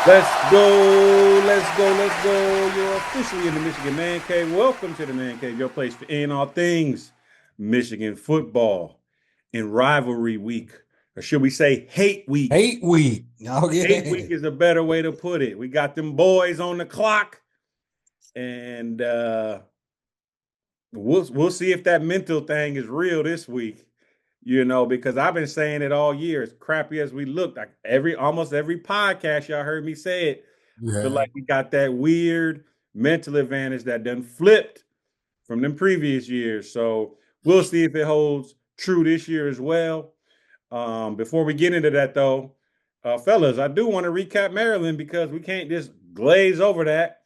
Let's go, let's go, let's go. You're officially in the Michigan Man Cave. Welcome to the Man Cave, your place for in all things Michigan football in rivalry week. Or should we say hate week? 8 week. Oh Hate yeah. week is a better way to put it. We got them boys on the clock, and we'll see if that mental thing is real this week. Because I've been saying it all year. As crappy as we looked, like almost every podcast y'all heard me say it. I feel Yeah. like we got that weird mental advantage that done flipped from them previous years. So we'll see if it holds true this year as well. Before we get into that, though, fellas, I do want to recap Maryland because we can't just glaze over that.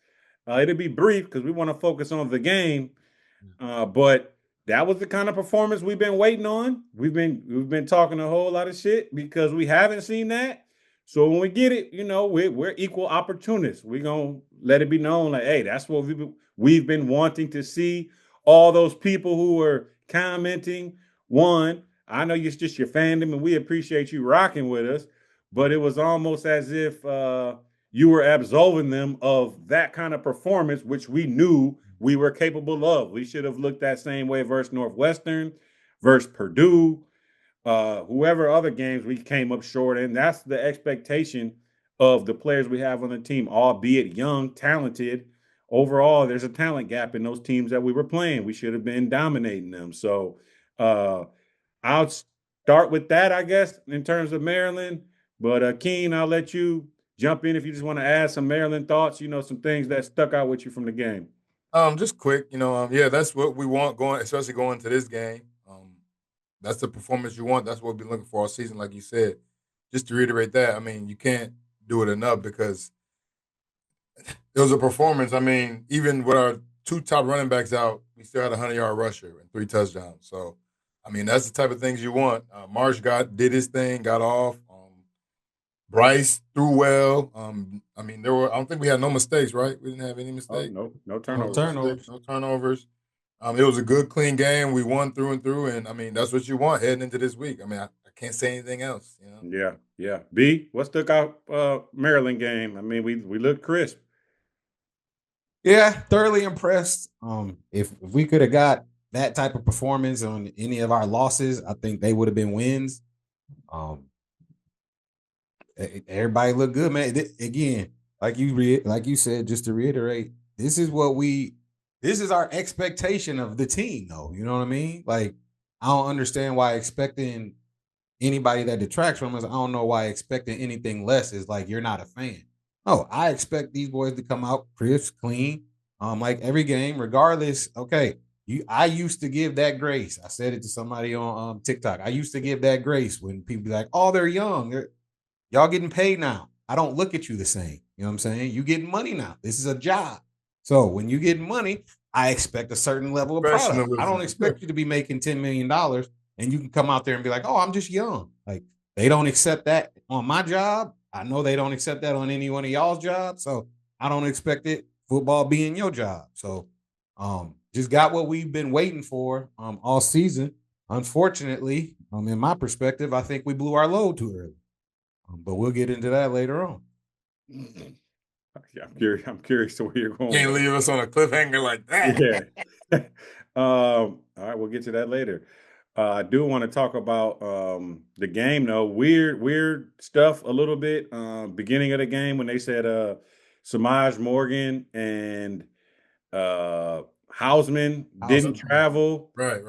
It'll be brief because we want to focus on the game. But that was the kind of performance we've been waiting on. We've been talking a whole lot of shit because we haven't seen that. So when we get it, we're equal opportunists. We're gonna let it be known, like, hey, that's what we've been wanting to see. All those people who were commenting, one, I know it's just your fandom, and we appreciate you rocking with us, but it was almost as if you were absolving them of that kind of performance, which we knew we were capable of. We should have looked that same way versus Northwestern, versus Purdue, whoever other games we came up short in. That's the expectation of the players we have on the team, albeit young, talented. Overall, there's a talent gap in those teams that we were playing. We should have been dominating them. So uh, I'll start with that, I guess, in terms of Maryland. But Keen, I'll let you jump in if you just want to add some Maryland thoughts, some things that stuck out with you from the game. Just quick, yeah, that's what we want going, especially going to this game. That's the performance you want. That's what we've been looking for all season, like you said. Just to reiterate that, I mean, you can't do it enough because it was a performance. I mean, even with our two top running backs out, we still had a 100-yard rusher and 3 touchdowns. So, I mean, that's the type of things you want. Marsh did his thing, got off. Bryce threw well. I mean, I don't think we had no mistakes, right? We didn't have any Oh, mistakes. no No turnovers. turnovers. No turnovers. It was a good, clean game. We won through and through, and I mean that's what you want heading into this week. I mean, I can't say anything else. Yeah, yeah. B, what stuck out Maryland game? I mean, we looked crisp. Yeah, thoroughly impressed. If we could have got that type of performance on any of our losses, I think they would have been wins. Um, everybody looked good, man. Again, like you said, just to reiterate, this is our expectation of the team, though. You know what I mean? Like, I don't understand why expecting anybody that detracts from us, I don't know why expecting anything less is like you're not a fan. Oh, I expect these boys to come out crisp, clean, like every game, regardless. Okay, I used to give that grace. I said it to somebody on TikTok. I used to give that grace when people be like, "Oh, they're young. Y'all getting paid now." I don't look at you the same. You know what I'm saying? You getting money now. This is a job. So when you get money, I expect a certain level of product. I don't Professionalism. expect you to be making $10 million and you can come out there and be like, "Oh, I'm just young." Like, they don't accept that on my job. I know they don't accept that on any one of y'all's jobs. So I don't expect it football being your job. So just got what we've been waiting for all season. Unfortunately, in my perspective, I think we blew our load too early. But we'll get into that later on. Yeah, I'm curious to where you're going Can't with leave us on a cliffhanger like that. it. Yeah. All right, we'll get to that later. I do want to talk about the game though. Weird stuff a little bit. Beginning of the game when they said Samaj Morgan and Hausman didn't travel, Right.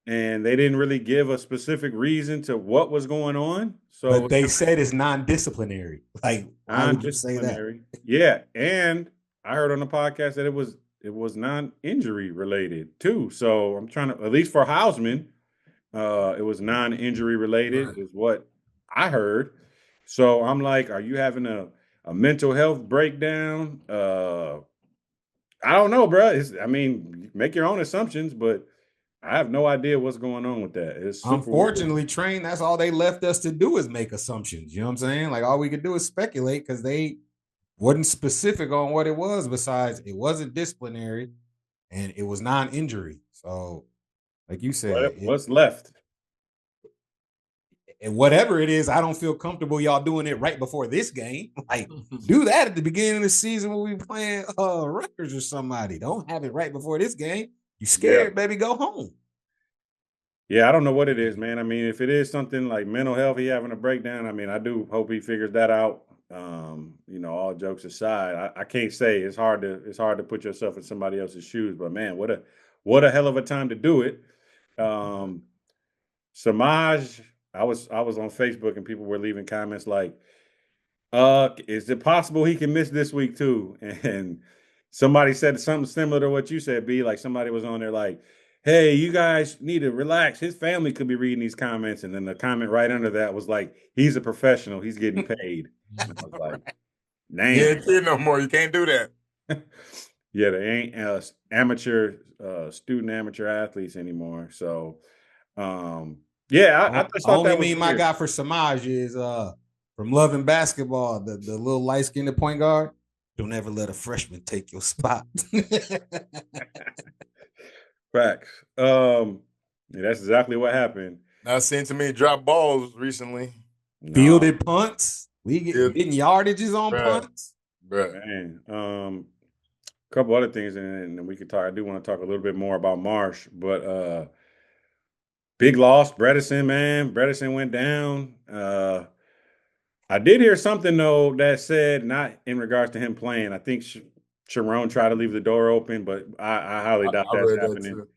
and they didn't really give a specific reason to what was going on. So it But was they said it's non-disciplinary. Like, why would you say that? non-disciplinary. Yeah, and I heard on the podcast that it was non-injury related too. So I'm trying to, at least for Hausman, it was non-injury related Right. is what I heard. So I'm like, are you having a mental health breakdown? I don't know, bro. I mean, make your own assumptions, but I have no idea what's going on with that. It's super weird. Unfortunately, Train, that's all they left us to do is make assumptions. You know what I'm saying? Like, all we could do is speculate because they wasn't specific on what it was, besides it wasn't disciplinary and it was non-injury. So, like you said, What's left? And whatever it is, I don't feel comfortable y'all doing it right before this game. Like, do that at the beginning of the season when we playing Rutgers or somebody. Don't have it right before this game. You scared, baby, go home. Yeah, I don't know what it is, man. I mean, if it is something like mental health, he having a breakdown, I mean, I do hope he figures that out. All jokes aside, I can't say it's hard to put yourself in somebody else's shoes, but man, what a hell of a time to do it. Um, Samaj, I was on Facebook and people were leaving comments like, is it possible he can miss this week too? And somebody said something similar to what you said, B. Like somebody was on there like, hey, you guys need to relax. His family could be reading these comments. And then the comment right under that was like, he's a professional. He's getting paid. And I was like, He damn. ain't kid no more. You can't do that. Yeah, they ain't student amateur athletes anymore. So, yeah, I just thought Only that was meme I weird. got for Samaj is from Loving Basketball, the little light skinned point guard. Don't ever let a freshman take your spot. Facts. Yeah, that's exactly what happened. I've seen too many drop balls recently. No, Fielded punts. We getting yardages on Bruh. punts. Bruh. man. A couple other things, and then we could talk. I do want to talk a little bit more about Marsh, but big loss, Bredesen, man. Bredesen went down. I did hear something though that said not in regards to him playing. I think Sharon tried to leave the door open, but I highly doubt I that's read that happening. too.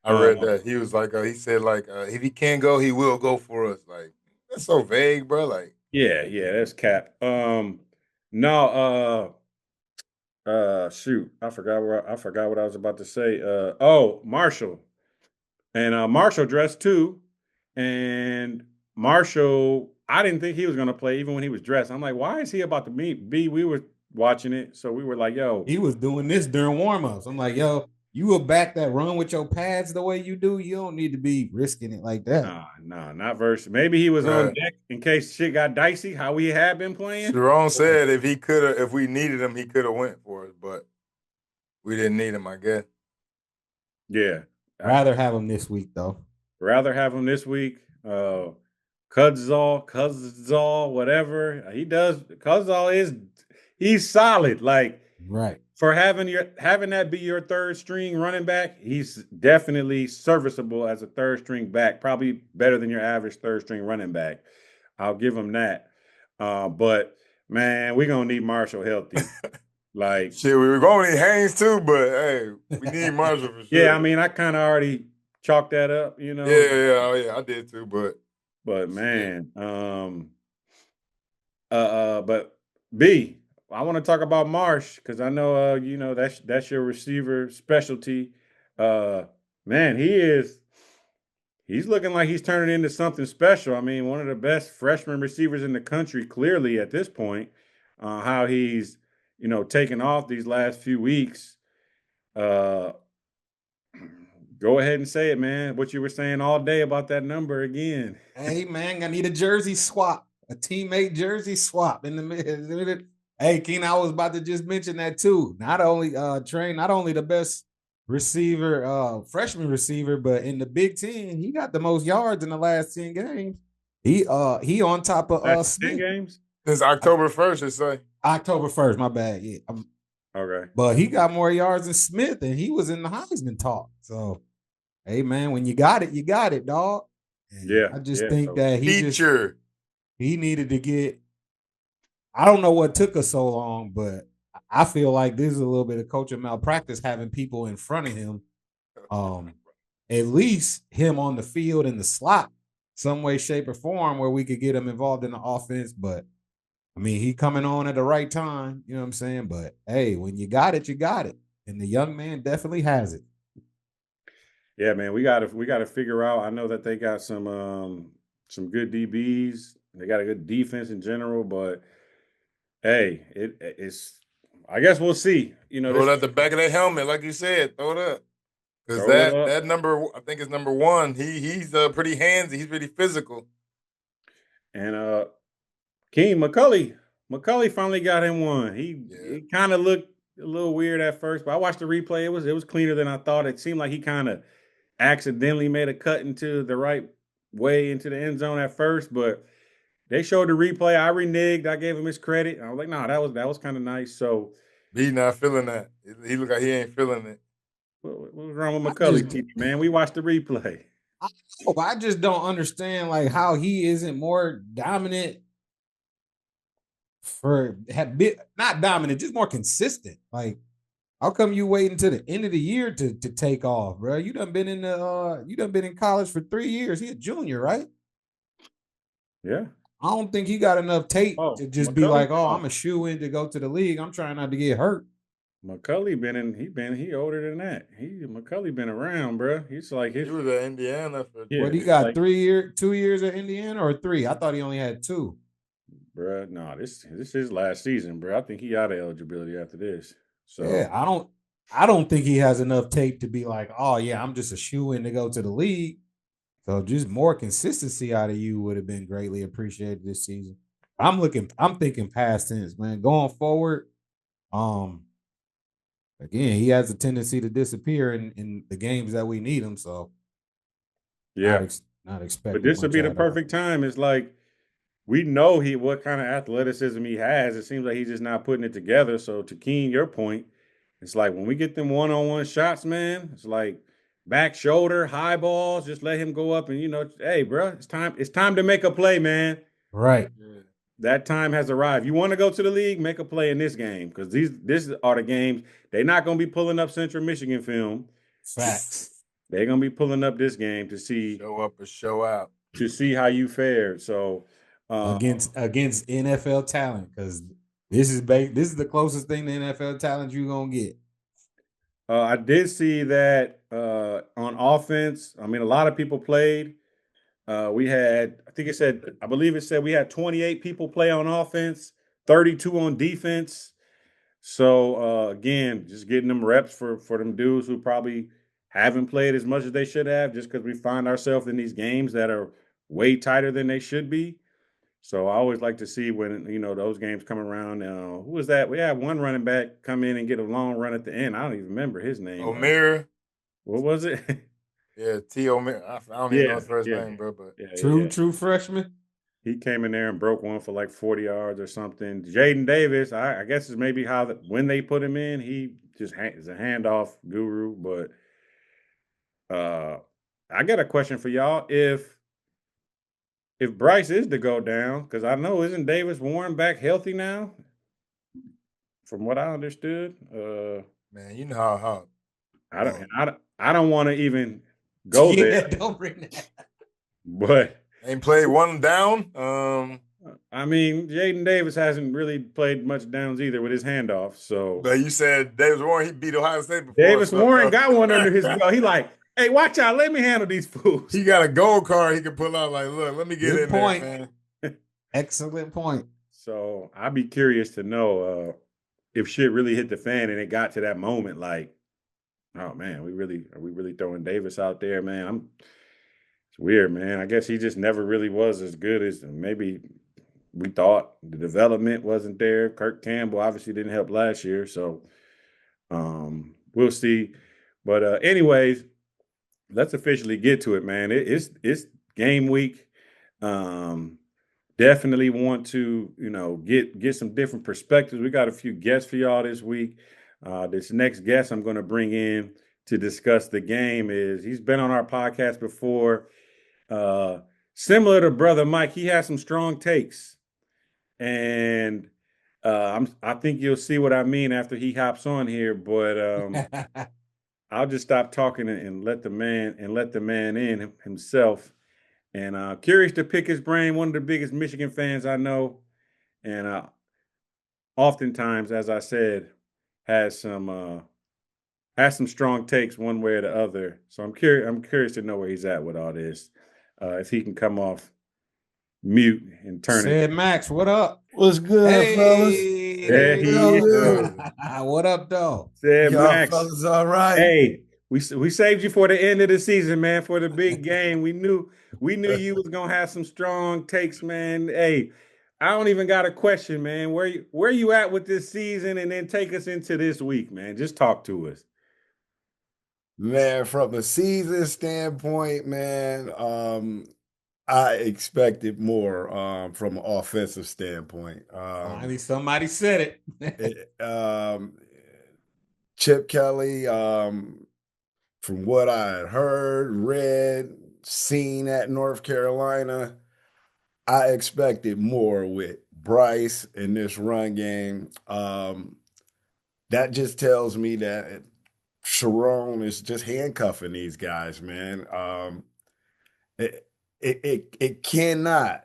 I read Um, that. He was like, he said, like, if he can't go, he will go for us. Like, that's so vague, bro. Like, yeah, that's cap. No, shoot, I forgot what I was about to say. Marshall. And Marshall dressed too. And Marshall, I didn't think he was going to play even when he was dressed. I'm like, why is he about to meet B? We were watching it. So we were like, yo. He was doing this during warmups. I'm like, yo, you a back that run with your pads the way you do. You don't need to be risking it like that. Nah, not verse. Maybe he was on bruh. deck in case shit got dicey, how we had been playing. Sharon said if we needed him, he could have went for us, but we didn't need him, I guess. Yeah. Rather have him this week though. Rather have him this week. Cudzall, whatever. He does. He's solid. Like, Right. for having that be your third string running back, he's definitely serviceable as a third string back, probably better than your average third string running back. I'll give him that. But man, we're gonna need Marshall healthy. Like, Shit, we were going to need Haynes too, but hey, we need Marshall for sure. yeah, I mean, I kind of already chalked that up, Yeah, I did too, But shit. man, but B, I want to talk about Marsh because I know that's your receiver specialty. Uh, man, he's looking like he's turning into something special. I mean, one of the best freshman receivers in the country, clearly at this point. How he's taken off these last few weeks. Uh, go ahead and say it, man. What you were saying all day about that number again. Hey man, I need a jersey swap, a teammate jersey swap in the middle. Hey, Keen, I was about to just mention that too. Not only not only the best receiver, freshman receiver, but in the Big Ten, he got the most yards in the last 10 games. He on top of Last 10 Smith. games? Since October 1st, it say. October 1st, my bad. Yeah. Okay. But he got more yards than Smith, and he was in the Heisman talk. So, hey man, when you got it, dog. And Yeah. I just Yeah. think So that he needed to get. I don't know what took us so long, but I feel like this is a little bit of coaching malpractice having people in front of him. At least him on the field in the slot, some way, shape, or form, where we could get him involved in the offense. But I mean, he coming on at the right time. You know what I'm saying? But hey, when you got it, you got it, and the young man definitely has it. yeah, man, we gotta figure out. I know that they got some good DBs. They got a good defense in general, but hey, it's I guess we'll see. Throw This it at the back of their helmet, like you said. Throw it up. Because throw it up. that number, I think it's number one. He's pretty handsy. He's pretty physical. And King McCully finally got him one. He kind of looked a little weird at first, but I watched the replay. It was cleaner than I thought. It seemed like he kind of accidentally made a cut into the right way into the end zone at first, but they showed the replay. I reneged. I gave him his credit. I was like, nah, that was kind of nice. So B not feeling that. He look like he ain't feeling it. what was wrong with I McCulley just, TV, man? We watched the replay. I just don't understand like how he isn't more dominant for have been not dominant, just more consistent. Like, how come you wait until the end of the year to take off, bro? You done been in college for 3 years. He a junior, right? Yeah. I don't think he got enough tape Oh, to just be McCulley. like, oh, Oh, I'm a shoe in to go to the league. I'm trying not to get hurt. McCulley been in. He older than that. McCulley been around, bro. He's like He his. was at Indiana for Yeah, What he it's got like, 2 years at Indiana or 3? I thought he only had 2. bro. No, this is his last season, bro. I think he out of eligibility after this. Yeah, So I don't think he has enough tape to be like, oh yeah, I'm just a shoe in to go to the league. So just more consistency out of you would have been greatly appreciated this season. I'm thinking past tense, man. Going forward, um, again, he has a tendency to disappear in the games that we need him. So yeah, not but expecting this would much be the out of him. perfect time. It's like we know what kind of athleticism he has. It seems like he's just not putting it together. So to Keen, your point, it's like when we get them one-on-one shots, man, it's like back shoulder, high balls, just let him go up and hey, bro, it's time to make a play, man. Right. yeah. That time has arrived. You want to go to the league, make a play in this game because this are the games they're not going to be pulling up Central Michigan film. Facts. They're going to be pulling up this game Show up or show out. to see how you fared. So uh, Against NFL talent, because this is the closest thing to NFL talent you're gonna get. I did see that on offense. I mean, a lot of people played. We had, I believe it said we had 28 people play on offense, 32 on defense. So again, just getting them reps for them dudes who probably haven't played as much as they should have, just because we find ourselves in these games that are way tighter than they should be. So I always like to see when those games come around. Who was that? We had one running back come in and get a long run at the end. I don't even remember his name. O'Meara. What was it? Yeah, T. O'Meara. I don't even know Yeah, his first yeah, name, bro. But yeah. True freshman. He came in there and broke one for like 40 yards or something. Jaden Davis, I guess is maybe when they put him in, he just is a handoff guru. But I got a question for y'all. If Bryce is to go down, because I know isn't Davis Warren back healthy now, from what I understood. man, you know how I don't want to even go Yeah, there, don't bring that. but ain't played one down. I mean, Jaden Davis hasn't really played much downs either with his handoff. So But you said Davis Warren, he beat Ohio State before. Davis Warren So got one under his belt. He like, hey, watch out, let me handle these fools. he got a gold card he can pull out. Like, look, let me get Good in point. there, man. Excellent point. So I'd be curious to know if shit really hit the fan and it got to that moment, like, oh man, are we really throwing Davis out there, man? It's weird, man. I guess he just never really was as good as maybe we thought. The development wasn't there. Kirk Campbell obviously didn't help last year, so we'll see. But anyways, let's officially get to it, man. It's game week. Um, definitely want to get some different perspectives. We got a few guests for y'all this week. This next guest I'm going to bring in to discuss the game he's been on our podcast before. Similar to brother Mike, he has some strong takes, and I think you'll see what I mean after he hops on here. But I'll just stop talking and let the man in himself. And curious to pick his brain. One of the biggest Michigan fans I know, and oftentimes, as I said, has some strong takes one way or the other. So I'm curious. I'm curious to know where he's at with all this. If he can come off mute and turn it. Said Max, what up? What's good, fellas? Hey, There he is. what up, though? Said Y'all Max. fellas all right? Hey, we saved you for the end of the season, man. For the big game, we knew you was gonna have some strong takes, man. Hey, I don't even got a question, man. Where you at with this season, and then take us into this week, man. Just talk to us. Man, from a season standpoint, man, I expected more from an offensive standpoint. Finally, somebody said it. Chip Kelly, from what I had heard, read, seen at North Carolina, I expected more with Bryce in this run game. That just tells me that Sharon is just handcuffing these guys, man. It cannot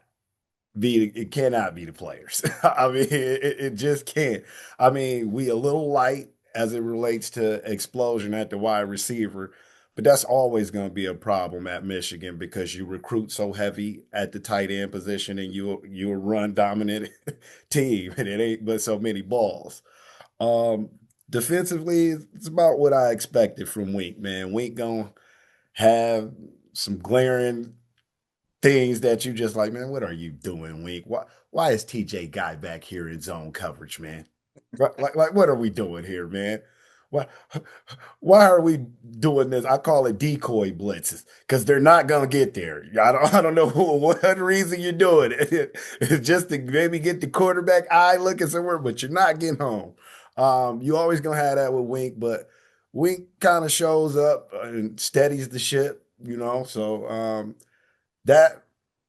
be the players. I mean, it just can't. I mean, we a little light as it relates to explosion at the wide receiver, but that's always going to be a problem at Michigan because you recruit so heavy at the tight end position and you a run dominant team and it ain't but so many balls. Um, Defensively, it's about what I expected from Wink, man. Wink gonna have some glaring things that you just like, man, what are you doing, Wink? Why is TJ Guy back here in zone coverage, man? Like what are we doing here, man? Why why are we doing this? I call it decoy blitzes because they're not gonna get there. I don't know what reason you're doing it. It's just to maybe get the quarterback eye looking somewhere, but you're not getting home. You always gonna have that with Wink, but Wink kind of shows up and steadies the ship, So that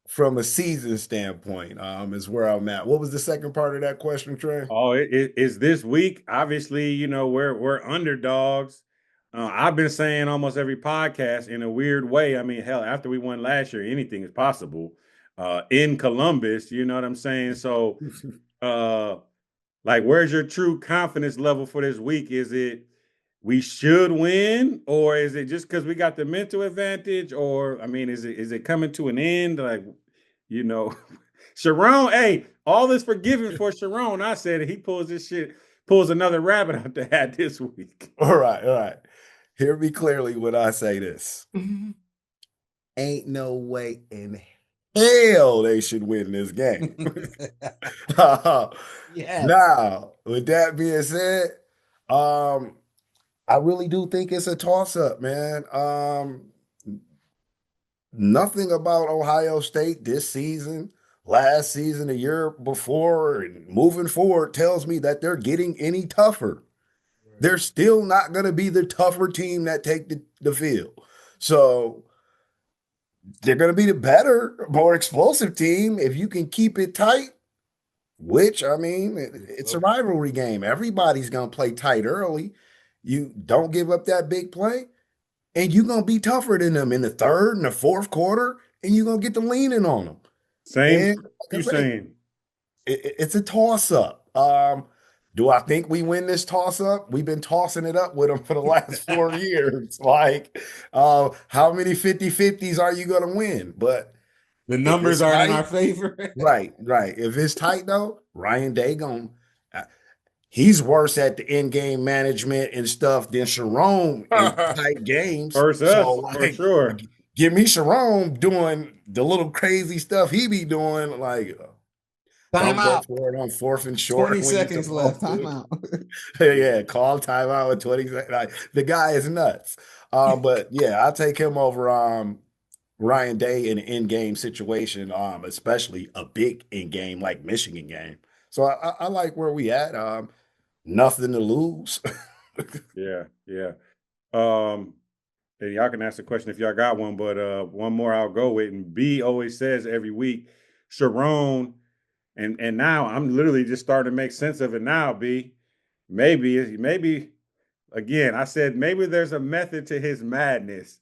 from a season standpoint is where I'm at. What was the second part of that question, Trey? Oh, it is this week. Obviously, we're underdogs. I've been saying almost every podcast in a weird way. I mean, hell, after we won last year, anything is possible. In Columbus, you know what I'm saying? So, uh, like, where's your true confidence level for this week? Is it we should win, or is it just because we got the mental advantage? Or I mean, is it coming to an end? Like, you know, Sharon, hey, all is forgiven for Sharon. I said it. He pulls another rabbit out the hat this week. All right. Hear me clearly when I say this. Ain't no way in hell they should win this game. Yeah. Now, with that being said, I really do think it's a toss-up, man. Nothing about Ohio State this season, last season, the year before, and moving forward tells me that they're getting any tougher. They're still not going to be the tougher team that take the field. So they're going to be the better, more explosive team if you can keep it tight, which, I mean, it's a rivalry game. Everybody's going to play tight early. You don't give up that big play, and you're going to be tougher than them in the third and the fourth quarter, and you're going to get the leaning on them. Same And you saying. it's a toss-up. Do I think we win this toss-up? We've been tossing it up with them for the last 4 years. Like, how many 50-50s are you going to win? But The if numbers it's are in tight, our favor. right. If it's tight, though, Ryan Day he's worse at the in-game management and stuff than Sharon in tight games. Versus So, us, for sure. give me Sharon doing the little crazy stuff he be doing, like Time don't go out. for it on fourth and 20 short when you're seconds left. supposed Time out. to. Yeah, call timeout with 20 seconds. Like, the guy is nuts. But yeah, I'll take him over Ryan Day in an in-game situation, especially a big in-game like Michigan game. So I like where we at. Nothing to lose. Yeah. And y'all can ask the question if y'all got one, but one more I'll go with. And B always says every week, Sharon, and now I'm literally just starting to make sense of it now, B. Maybe again, I said maybe there's a method to his madness.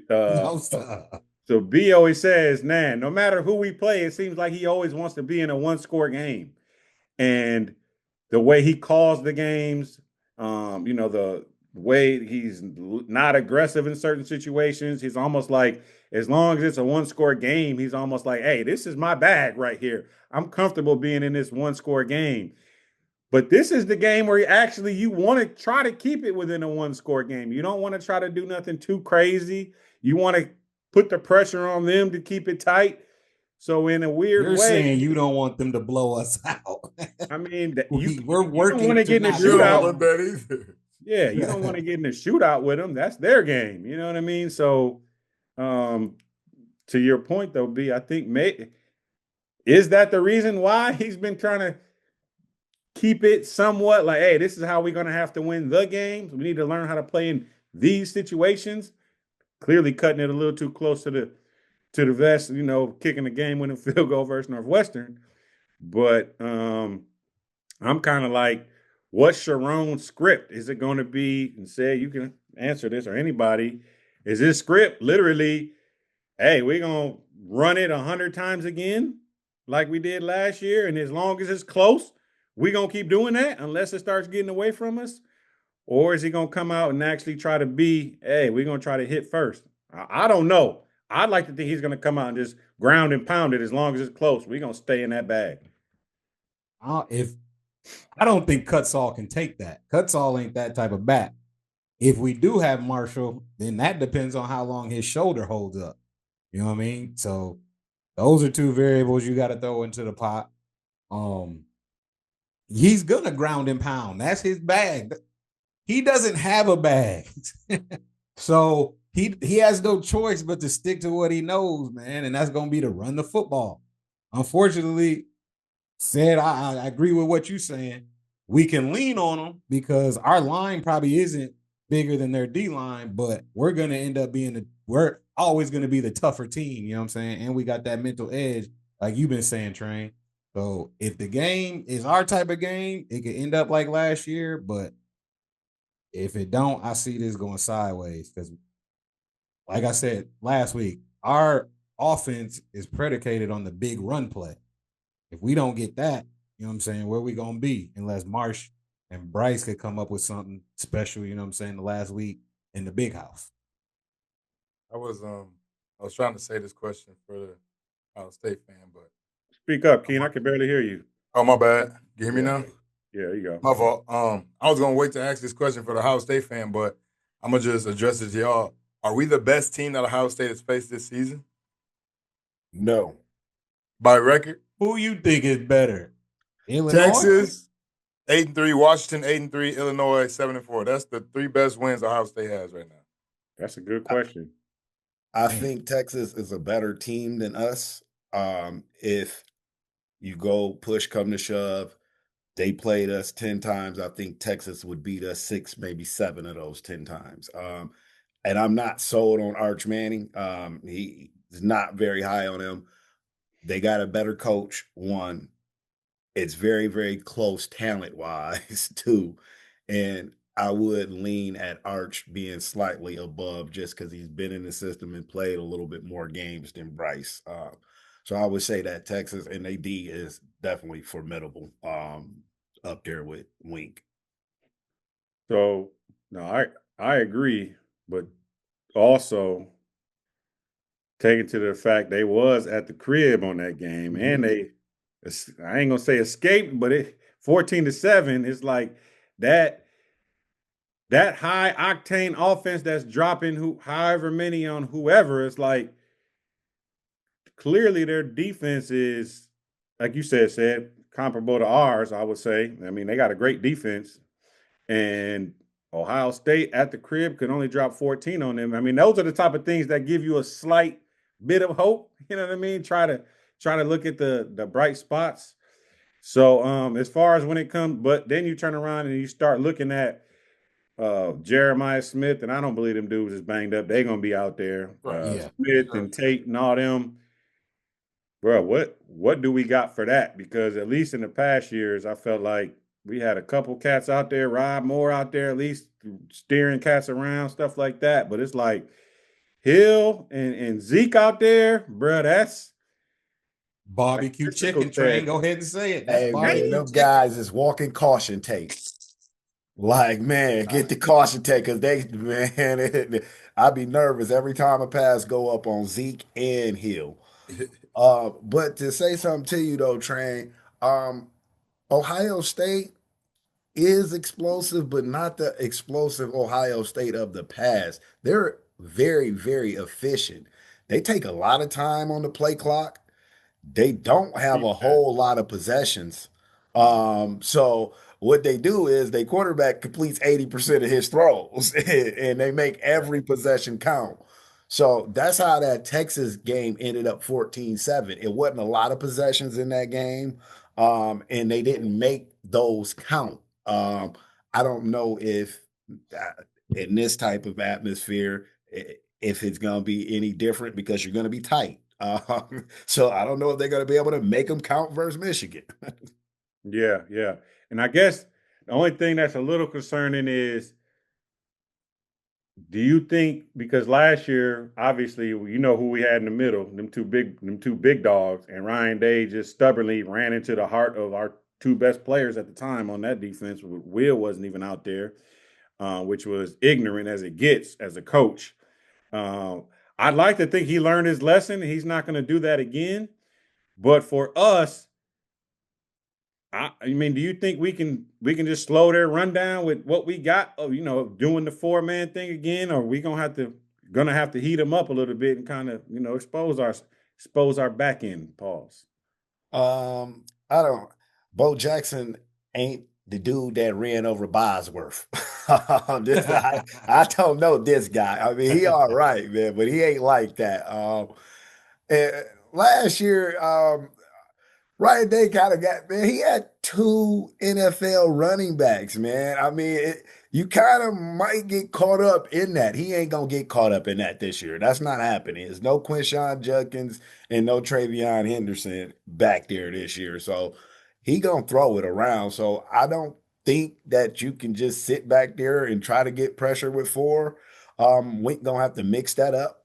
No, stop. So B always says, man, no matter who we play, it seems like he always wants to be in a one-score game. And the way he calls the games, the way he's not aggressive in certain situations, he's almost like, as long as it's a one-score game, he's almost like, hey, this is my bag right here. I'm comfortable being in this one-score game. But this is the game where you want to try to keep it within a one-score game. You don't want to try to do nothing too crazy. You want to put the pressure on them to keep it tight. So in a weird You're way, saying you don't want them to blow us out. I mean, we're you working don't want to get in a not You don't shootout. want that either. Yeah, you don't want to get in a shootout with them. That's their game. You know what I mean? So, to your point though, B, I think is that the reason why he's been trying to keep it somewhat like, hey, this is how we're going to have to win the games. We need to learn how to play in these situations. Clearly cutting it a little too close to the vest, kicking the game winning field goal versus Northwestern. But I'm kind of like, what's Sharon's script? Is it going to be, and say you can answer this or anybody, is this script literally, hey, we're going to run it 100 times again like we did last year, and as long as it's close, we're going to keep doing that unless it starts getting away from us? Or is he going to come out and actually try to be, hey, we're going to try to hit first? I don't know. I'd like to think he's going to come out and just ground and pound it as long as it's close. We're going to stay in that bag. If I don't think Cutsall can take that. Cutsall ain't that type of back. If we do have Marshall, then that depends on how long his shoulder holds up. You know what I mean? So those are two variables you got to throw into the pot. He's gonna ground and pound. That's his bag. He doesn't have a bag. So he has no choice but to stick to what he knows, man, and that's gonna be to run the football. Unfortunately, I agree with what you're saying. We can lean on them because our line probably isn't bigger than their D line, but we're gonna end up we're always gonna be the tougher team, you know what I'm saying? And we got that mental edge, like you've been saying, Train. So if the game is our type of game, it could end up like last year, but if it don't, I see this going sideways because, like I said last week, our offense is predicated on the big run play. If we don't get that, you know what I'm saying, where we going to be unless Marsh and Bryce could come up with something special, you know what I'm saying, the last week in the big house. I was trying to say this question for the Ohio State fan, but Speak up, Keen. I can barely hear you. oh, my bad. You hear me now? Yeah, there you go. My fault. I was gonna wait to ask this question for the Ohio State fan, but I'm gonna just address it to y'all. Are we the best team that Ohio State has faced this season No. by record? Who you think is better? Illinois? Texas 8-3, Washington 8-3, Illinois 7-4. That's the three best wins Ohio State has right now. That's a good question. I think Texas is a better team than us. If you go push come to shove, they played us 10 times. I think Texas would beat us 6, maybe 7 of those 10 times. And I'm not sold on Arch Manning. He is not very high on him. They got a better coach, one. It's very, very close talent-wise, too. And I would lean at Arch being slightly above just because he's been in the system and played a little bit more games than Bryce. So I would say that Texas and AD is definitely formidable up there with Wink. So no, I agree, but also taking to the fact they was at the crib on that game, and I ain't gonna say escaped, but 14-7 is like that high octane offense that's dropping however many on whoever. It's like clearly their defense is, like you said, comparable to ours, I would say. I mean, they got a great defense. And Ohio State at the crib could only drop 14 on them. I mean, those are the type of things that give you a slight bit of hope. You know what I mean? Try to look at the bright spots. So as far as when it comes, but then you turn around and you start looking at Jeremiah Smith, and I don't believe them dudes is banged up. They're gonna be out there. Yeah. Smith and Tate and all them. Bro, what do we got for that? Because at least in the past years, I felt like we had a couple cats out there, Rob Moore out there, at least steering cats around, stuff like that. But it's like Hill and Zeke out there, bro. That's Barbecue chicken train. Go ahead and say it. That's Hey, man, barbecue them chicken. guys is walking caution tape. Like, man, get the caution tape because I'd be nervous every time a pass go up on Zeke and Hill. But to say something to you though, Train, Ohio State is explosive, but not the explosive Ohio State of the past. They're very, very efficient. They take a lot of time on the play clock. They don't have a whole lot of possessions. So what they do is they quarterback completes 80% of his throws and they make every possession count. So that's how that Texas game ended up 14-7. It wasn't a lot of possessions in that game, and they didn't make those count. I don't know if in this type of atmosphere, if it's going to be any different because you're going to be tight. So I don't know if they're going to be able to make them count versus Michigan. Yeah, yeah. And I guess the only thing that's a little concerning is, do you think, because last year, obviously, you know who we had in the middle, them two big dogs, and Ryan Day just stubbornly ran into the heart of our two best players at the time on that defense. Will wasn't even out there, which was ignorant as it gets as a coach. I'd like to think he learned his lesson. He's not going to do that again. But for us, I mean, do you think we can just slow their rundown with what we got? Doing the 4-man thing again, or we gonna have to heat them up a little bit and kind of expose our back end. Pause. I don't. Bo Jackson ain't the dude that ran over Bosworth. I don't know this guy. I mean, he all right, man, but he ain't like that. And last year, Ryan Day kind of got, man, he had two NFL running backs, man. I mean, you kind of might get caught up in that. He ain't going to get caught up in that this year. That's not happening. There's no Quinshawn Judkins and no Travion Henderson back there this year. So he going to throw it around. So I don't think that you can just sit back there and try to get pressure with four. Wink going to have to mix that up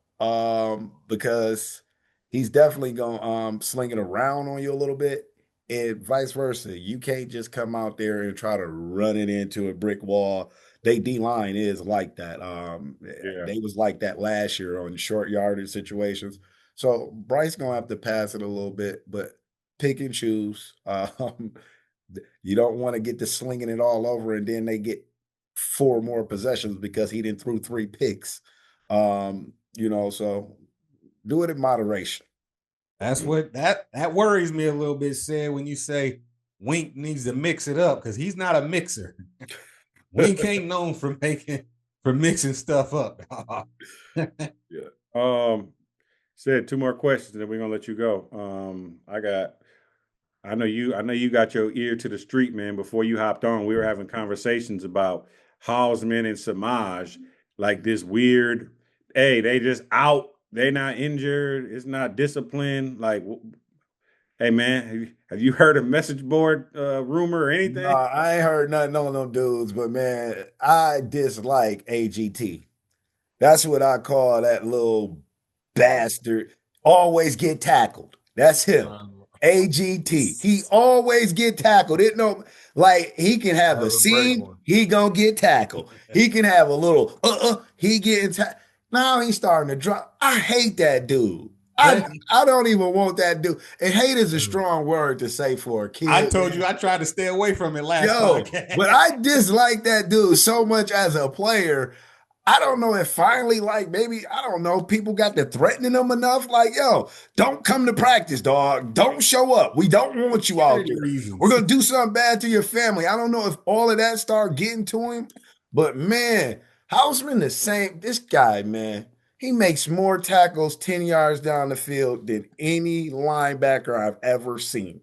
because he's definitely gonna sling it around on you a little bit, and vice versa. You can't just come out there and try to run it into a brick wall. They D line is like that. Yeah. They was like that last year on short yardage situations. So Bryce gonna have to pass it a little bit, but pick and choose. You don't want to get to slinging it all over, and then they get four more possessions because he didn't threw three picks. So do it in moderation. That's what that worries me a little bit, said, when you say Wink needs to mix it up, because he's not a mixer. Wink ain't known for mixing stuff up. Yeah. Said two more questions, and then we're gonna let you go. I know you got your ear to the street, man. Before you hopped on, we were having conversations about Hausman and Samaj, like this weird, hey, they just out, they not injured, it's not discipline. Like, hey man, have you heard a message board rumor or No, anything? I ain't heard nothing on them dudes, but man, I dislike AGT. That's what I call that little bastard. Always get tackled. That's him. AGT. He always get tackled. It no like he can have a That was a great seam, one. he gonna get tackled. He can have a little he getting tackled. Now he's starting to drop. I hate that dude. I That- I don't even want that dude. And hate is a strong word to say for a kid. I told you I tried to stay away from it last Yo, podcast. but I dislike that dude so much as a player. I don't know if finally, like, maybe, I don't know, people got to threatening him enough. Like, yo, don't come to practice, dog. Don't show up. We don't want you out Security there. reasons. We're going to do something bad to your family. I don't know if all of that start getting to him, but man, Houseman the same. This guy, man, he makes more tackles 10 yards down the field than any linebacker I've ever seen.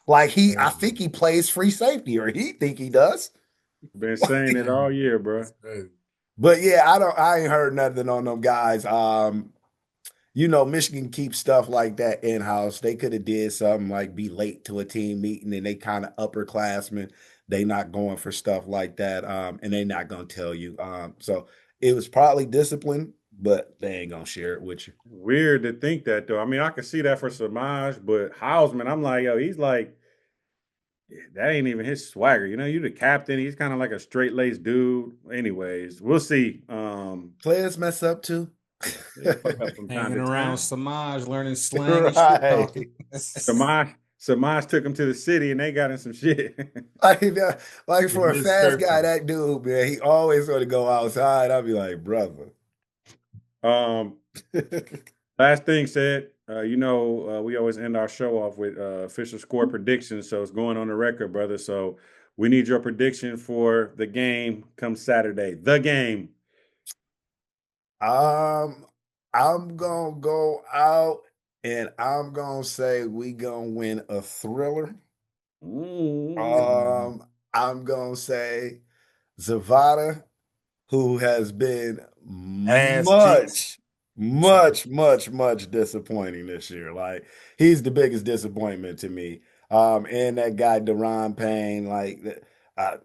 Like I think he plays free safety, or he think he does. Been saying it all year, bro. Hey, But yeah, I ain't heard nothing on them guys. Michigan keeps stuff like that in house. They could have did something like be late to a team meeting, and they kind of upperclassmen. They not going for stuff like that, and they not gonna tell you. So it was probably discipline, but they ain't gonna share it with you. Weird to think that though. I mean, I can see that for Samaj, but Hausman, I'm like, yo, he's like, that ain't even his swagger. You the captain. He's kind of like a straight laced dude. Anyways, we'll see. Players mess up too. They fuck up from time Hanging to around time. Samaj, learning slang and shit Right. talking. Samaj took him to the city and they got in some shit. Like for a Liz fast guy, Surfer. that dude, man, he always want to go outside. I'd be like, brother. um, Last thing said, we always end our show off with official score predictions. So it's going on the record, brother. So we need your prediction for the game come Saturday. The game. Um, I'm gonna go out and I'm gonna say we gonna win a thriller. I'm gonna say Zavada, who has been Ass cheeks. much disappointing this year. Like he's the biggest disappointment to me. And that guy Deron Payne, like I,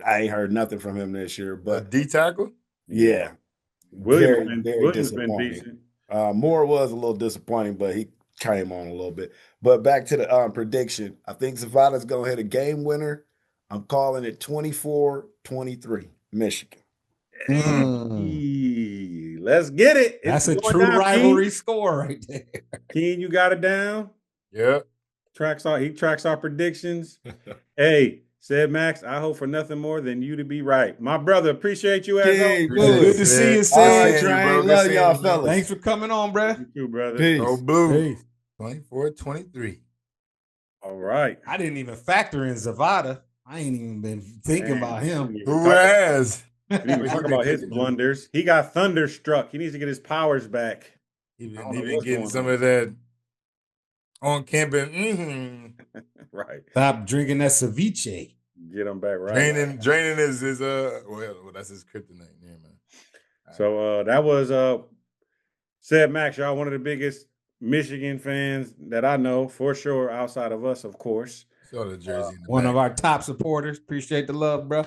I ain't heard nothing from him this year. A But D tackle. yeah, very Williams been disappointing. decent. Moore was a little disappointing, but he came on a little bit. But back to the prediction, I think Zavada's gonna hit a game winner. I'm calling it 24-23, Michigan. Hey, let's get it. That's It's a going true down, rivalry score right there. Keen, you got it down. Yeah. He tracks our predictions. Hey, said Max, I hope for nothing more than you to be right. My brother, appreciate you as always. Good to see you, All right, Sid. Train. Love y'all, fellas. Thanks for coming on, bruh. You too, brother. Go Peace. Blue. Peace. 24-23. All right. I didn't even factor in Zavada. I ain't even been thinking about him. Who has? We didn't even talk about his blunders. He got thunderstruck. He needs to get his powers back. He I don't know been what's getting going some on. of that on camping. Right. Stop drinking that ceviche. Get him back right. Draining is well, that's his kryptonite. Yeah, man. So that was said Max, y'all, one of the biggest Michigan fans that I know for sure, outside of us, of course. Saw the jersey. In the One back. of our top supporters. Appreciate the love, bro.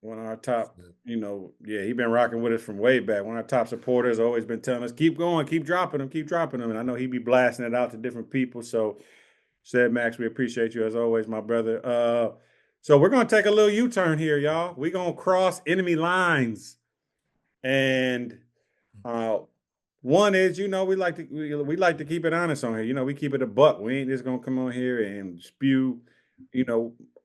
One of our top, he been rocking with us from way back. One of our top supporters, always been telling us, keep going, keep dropping them. And I know he be blasting it out to different people. So said Max, we appreciate you as always, my brother. So we're gonna take a little U-turn here, y'all. We're gonna cross enemy lines. And one is, we like to keep it honest on here. We keep it a buck. We ain't just gonna come on here and spew,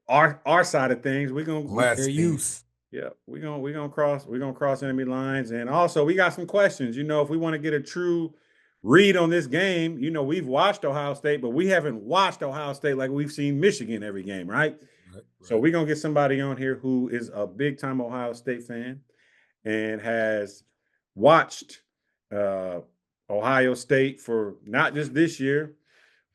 our side of things. We're gonna Fair use. yeah, we're gonna cross enemy lines. And also we got some questions. If we want to get a true read on this game, we've watched Ohio State, but we haven't watched Ohio State like we've seen Michigan every game, right? So we're gonna get somebody on here who is a big time Ohio State fan and has watched Ohio State for not just this year,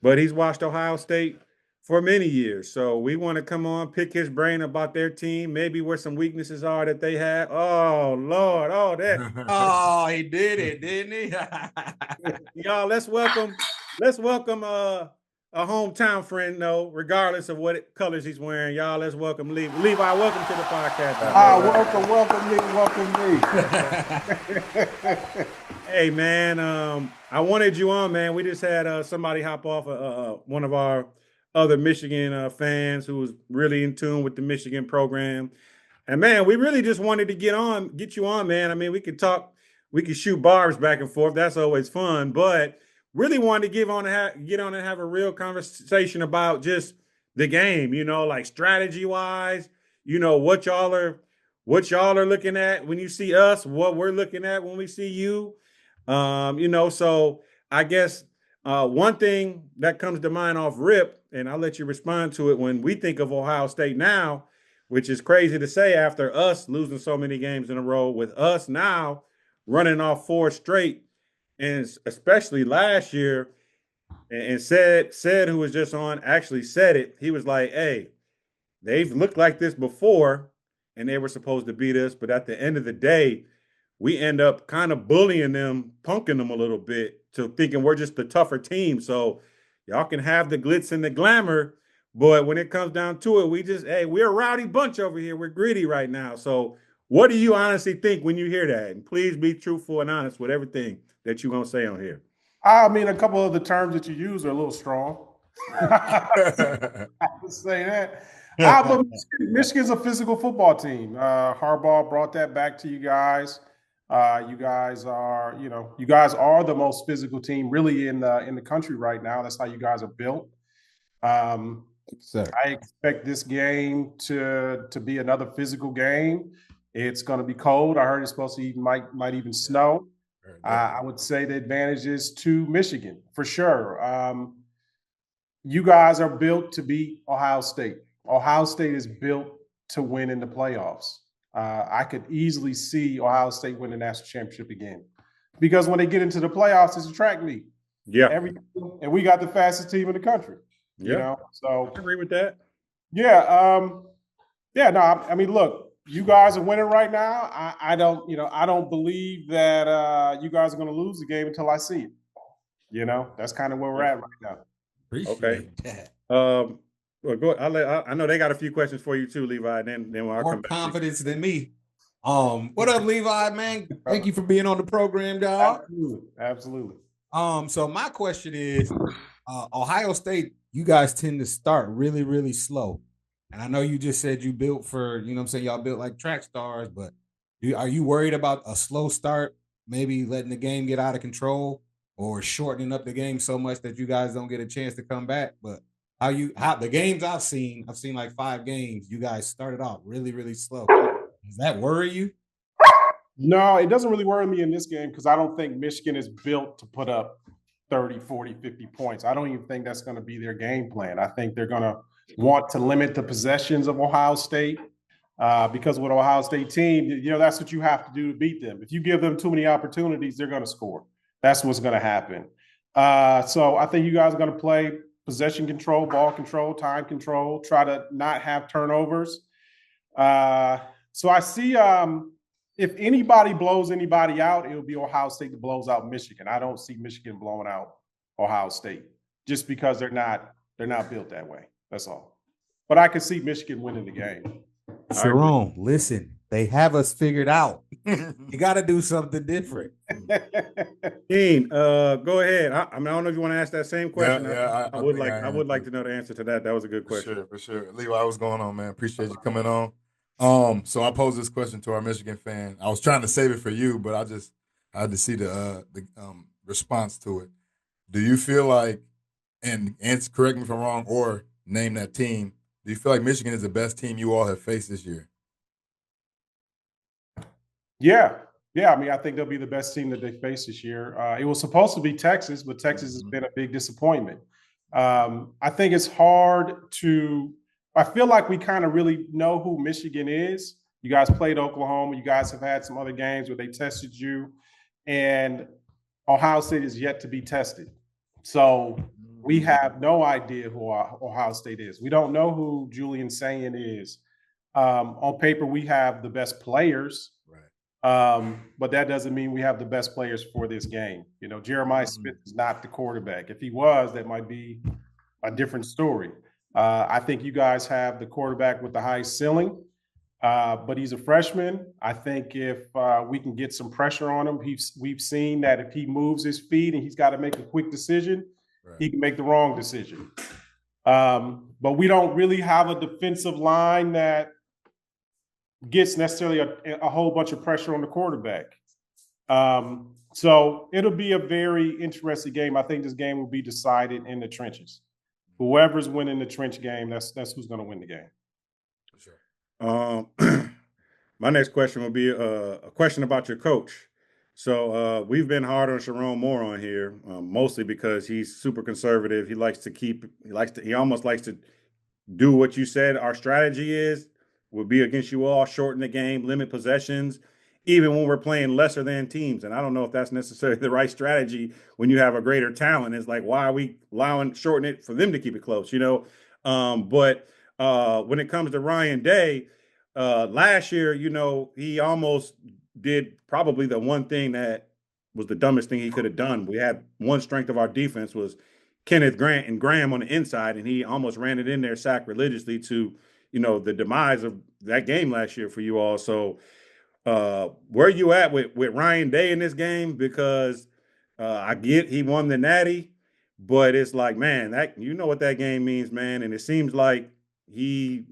but he's watched Ohio State for many years. So we want to come on, pick his brain about their team, maybe where some weaknesses are that they have. Oh, Lord. Oh, that. Oh, he did it, didn't he? Y'all, let's welcome a hometown friend, though, regardless of what colors he's wearing. Y'all, let's welcome Levi. Levi, welcome to the podcast. Welcome me. Hey, man, I wanted you on, man. We just had somebody hop off one of our other Michigan fans who was really in tune with the Michigan program. And, man, we really just wanted to get you on, man. I mean, we could talk, we could shoot barbs back and forth. That's always fun. But really wanted to get on and have a real conversation about just the game, like strategy-wise, what y'all are looking at when you see us, what we're looking at when we see you. So I guess one thing that comes to mind off rip, and I'll let you respond to it, when we think of Ohio State now, which is crazy to say after us losing so many games in a row, with us now running off 4 straight, and especially last year, and said who was just on actually said it. He was like, hey, they've looked like this before, and they were supposed to beat us, but at the end of the day, we end up kind of bullying them, punking them a little bit to thinking we're just the tougher team. So y'all can have the glitz and the glamour, but when it comes down to it, we're a rowdy bunch over here. We're gritty right now. So what do you honestly think when you hear that? And please be truthful and honest with everything that you're going to say on here. I mean, a couple of the terms that you use are a little strong. I would say that. But Michigan's a physical football team. Harbaugh brought that back to you guys. You guys are the most physical team really in the country right now. That's how you guys are built. Sir. I expect this game to be another physical game. It's going to be cold. I heard it's supposed to might even snow. I would say the advantage is to Michigan for sure. You guys are built to beat Ohio State. Ohio State is built to win in the playoffs. I could easily see Ohio State win the national championship again. because when they get into the playoffs, it's a track meet. Yeah. And we got the fastest team in the country. You Yeah. know, so I agree with that. yeah, yeah. No, I mean, look, you guys are winning right now. I don't believe that you guys are going to lose the game until I see it. You know, that's kind of where we're at right now. Appreciate that. Well, go. I know they got a few questions for you too, Levi. Then when I More come back. confidence than me. What up, Levi, man? Thank you for being on the program, dog. Absolutely. So my question is, Ohio State, you guys tend to start really, really slow. And I know you just said you built for, you know what I'm saying, y'all built like track stars, but are you worried about a slow start, maybe letting the game get out of control or shortening up the game so much that you guys don't get a chance to come back? But how the games I've seen like 5 games, you guys started off really, really slow. Does that worry you? No, it doesn't really worry me in this game because I don't think Michigan is built to put up 30, 40, 50 points. I don't even think that's going to be their game plan. I think they're going to want to limit the possessions of Ohio State because with Ohio State team, you know, that's what you have to do to beat them. If you give them too many opportunities, they're going to score. That's what's going to happen. So I think you guys are going to play possession control, ball control, time control, try to not have turnovers. So I see if anybody blows anybody out, it'll be Ohio State that blows out Michigan. I don't see Michigan blowing out Ohio State just because they're not built that way. That's all. But I can see Michigan winning the game. Sharon, listen, they have us figured out. You got to do something different. Dean, go ahead. I mean, I don't know if you want to ask that same question. Yeah, I would like to know the answer to that. That was a good question. For sure. Levi, what's going on, man? Appreciate you coming on. So I posed this question to our Michigan fan. I was trying to save it for you, but I had to see the response to it. Do you feel like, and answer, correct me if I'm wrong, or name that team, do you feel like Michigan is the best team you all have faced this year? Yeah. I mean, I think they'll be the best team that they face this year. It was supposed to be Texas, but Texas has been a big disappointment. I think it's hard to – I feel like we kind of really know who Michigan is. You guys played Oklahoma. You guys have had some other games where they tested you. And Ohio State is yet to be tested. So we have no idea who Ohio State is. We don't know who Julian Sayin is. On paper, we have the best players. But that doesn't mean we have the best players for this game. You know, Jeremiah Smith is not the quarterback. If he was, that might be a different story. I think you guys have the quarterback with the highest ceiling, but he's a freshman. I think if we can get some pressure on him, we've seen that if he moves his feet and he's got to make a quick decision, he can make the wrong decision. But we don't really have a defensive line that gets necessarily a whole bunch of pressure on the quarterback. So it'll be a very interesting game. I think this game will be decided in the trenches. Whoever's winning the trench game, that's who's going to win the game. For sure. My next question will be a question about your coach. So we've been hard on Sharon Moore on here, mostly because he's super conservative. He almost likes to do what you said our strategy would be against you all, shorten the game, limit possessions, even when we're playing lesser than teams. And I don't know if that's necessarily the right strategy when you have a greater talent. It's like, why are we shorten it for them to keep it close, you know? But when it comes to Ryan Day, last year, you know, he almost did probably the one thing that was the dumbest thing he could have done. We had one strength of our defense was Kenneth Grant and Graham on the inside, and he almost ran it in there sacrilegiously to, you know, the demise of that game last year for you all. So where are you at with Ryan Day in this game? Because I get he won the Natty, but it's like, man, that you know what that game means, man. And it seems like I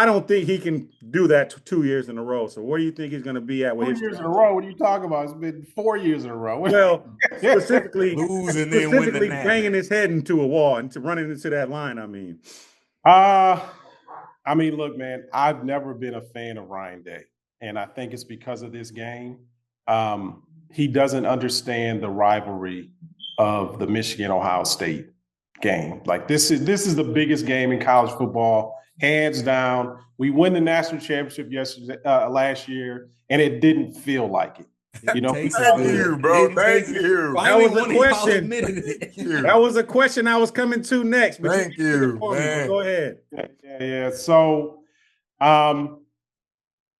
don't think he can do that 2 years in a row. So where do you think he's going to be at with 2 years in a row? What are you talking about? It's been 4 years in a row. Well, specifically losing banging his head into a wall and running into that line. I mean, look, man, I've never been a fan of Ryan Day, and I think it's because of this game. He doesn't understand the rivalry of the Michigan-Ohio State game. Like this is the biggest game in college football, hands down. We won the national championship last year, and it didn't feel like it. You know, Takes Thank it. you, bro. It Thank takes it. you. Finally, That was a one of y'all question. admitted it. Thank you. That was a question I was coming to next. But Thank you answered it you, for me, but man. go ahead. yeah. So,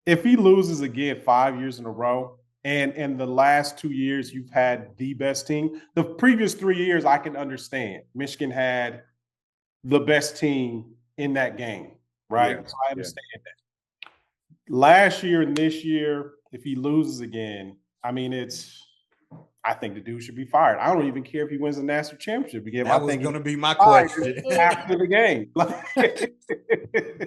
if he loses again 5 years in a row, and the last 2 years you've had the best team, the previous 3 years I can understand. Michigan had the best team in that game, right? Yeah, So I understand that. Last year and this year, if he loses again, I mean, I think the dude should be fired. I don't even care if he wins the national championship again. That I was think going to be my fired question. after the game.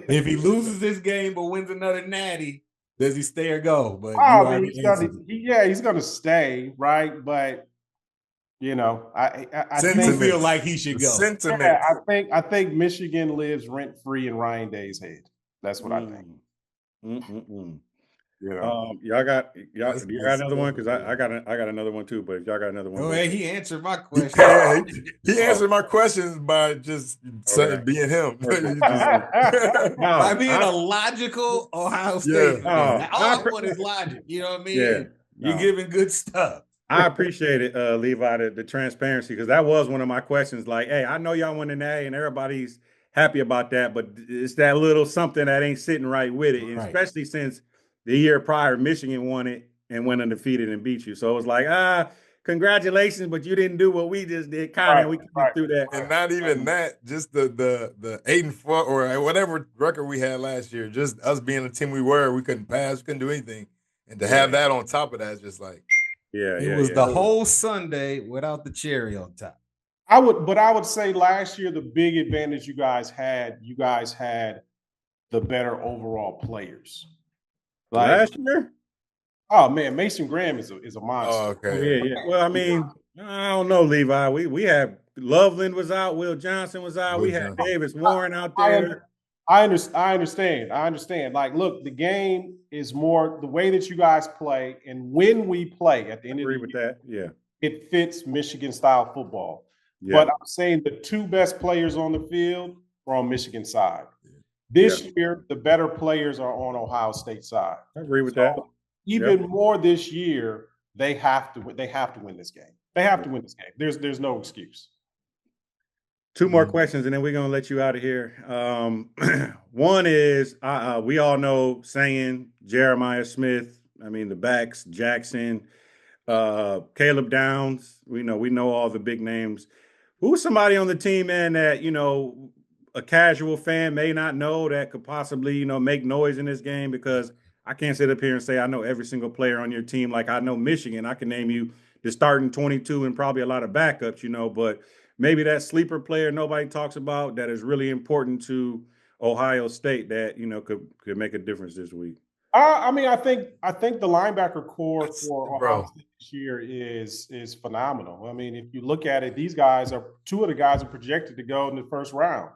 If he loses this game but wins another natty, does he stay or go? But you I mean, already answered it. he's gonna stay, right? But you know, I think You feel like he should go. Sentiment. I think Michigan lives rent free in Ryan Day's head. That's what I think. You know, Y'all got That's you good got another one? stuff, Because I man. got another one too. But if y'all got another one, Go go ahead. ahead. He answered my question. Yeah, he answered my questions by just Okay. being him. You just- By being I- a logical Ohio Yeah. State fan. Oh, All I want is logic. You know what I mean? Yeah. And you're No. giving good stuff. I appreciate it, Levi, the transparency, because that was one of my questions. Like, hey, I know y'all won an A and everybody's happy about that, but it's that little something that ain't sitting right with it, and Right. especially since the year prior, Michigan won it and went undefeated and beat you. So it was like, congratulations, but you didn't do what we just did. Kind of, we can get through that. And not even that, just the 8-4 or whatever record we had last year. Just us being the team we were, we couldn't pass, we couldn't do anything, and to have that on top of that is just like It was the whole Sunday without the cherry on top. I would say last year the big advantage you guys had the better overall players. Like, Last year. oh man, Mason Graham is a monster. Oh, okay. Yeah. Well, I mean, I don't know, Levi. We had Loveland was out, Will Johnson was out, Will we had Johnson. Davis Warren out I there. understand. Like, look, the game is more the way that you guys play, and when we play at the end of the Agree with year, that. Yeah. it fits Michigan style football. Yeah. But I'm saying the two best players on the field are on Michigan side. This year, the better players are on Ohio State side. I agree with that. Even more this year, they have to win this game. They have to win this game. There's no excuse. Two more questions, and then we're gonna let you out of here. One is we all know saying Jeremiah Smith. I mean the backs, Jackson, Caleb Downs. We know all the big names. Who's somebody on the team, man, that a casual fan may not know that could possibly make noise in this game? Because I can't sit up here and say I know every single player on your team like I know Michigan. I can name you the starting 22 and probably a lot of backups, but maybe that sleeper player nobody talks about that is really important to Ohio State that could make a difference this week. I mean, I think the linebacker core for Bro. Ohio State this year is phenomenal. I mean, if you look at it, these guys two of the guys are projected to go in the first round.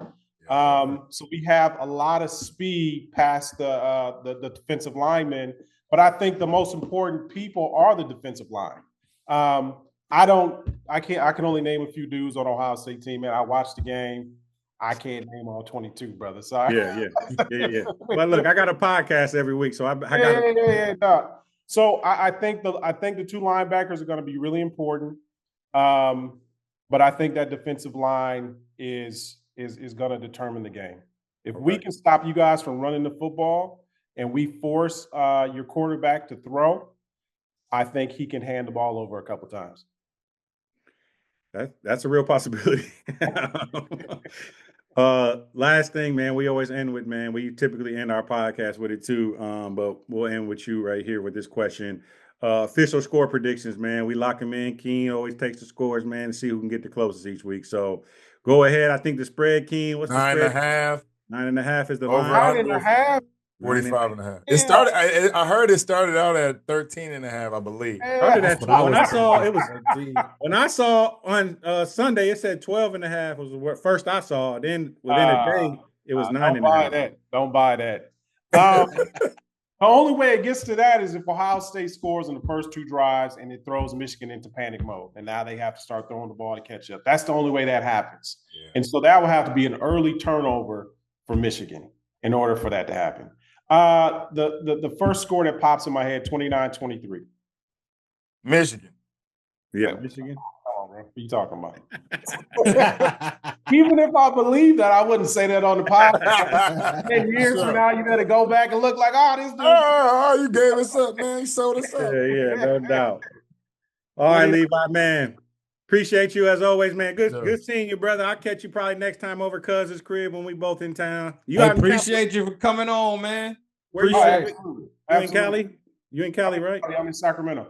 So we have a lot of speed past the defensive linemen, but I think the most important people are the defensive line. I can only name a few dudes on Ohio State team, man. I watched the game. I can't name all 22, brother. Sorry. Yeah. But look, I got a podcast every week, so I got. No. So I think the two linebackers are going to be really important. But I think that defensive line is going to determine the game. If we can stop you guys from running the football and we force your quarterback to throw, I think he can hand the ball over a couple times. That's a real possibility. Last thing, man, we always end with, man, we typically end our podcast with it too. But we'll end with you right here with this question. Official score predictions, man. We lock them in. Keen always takes the scores, man, to see who can get the closest each week. So go ahead. I think the spread, Keen, what's the spread? 9.5. 9.5 is the Over line. 9.5. 45.5. Yeah. It started. I heard it started out at 13.5, I believe. When I saw on Sunday, it said 12.5 was the first I saw. Then within a day, it was 9.5. Don't buy that. The only way it gets to that is if Ohio State scores in the first two drives and it throws Michigan into panic mode, and now they have to start throwing the ball to catch up. That's the only way that happens. Yeah. And so that will have to be an early turnover for Michigan in order for that to happen. The first score that pops in my head, 29-23. Michigan. Yeah, Michigan. Come on, bro. What you talking about? Even if I believe that, I wouldn't say that on the podcast. 10 years from now, you got to go back and look like, oh, this dude. Oh, you gave us up, man. You sold us up. Yeah, no doubt. All right, Levi, man. Appreciate you as always, man. Good seeing you, brother. I'll catch you probably next time over Cuz's crib when we both in town. I appreciate you for coming on, man. Where you Appreciate at? it. You in Cali? You in Cali, right? I'm in Sacramento.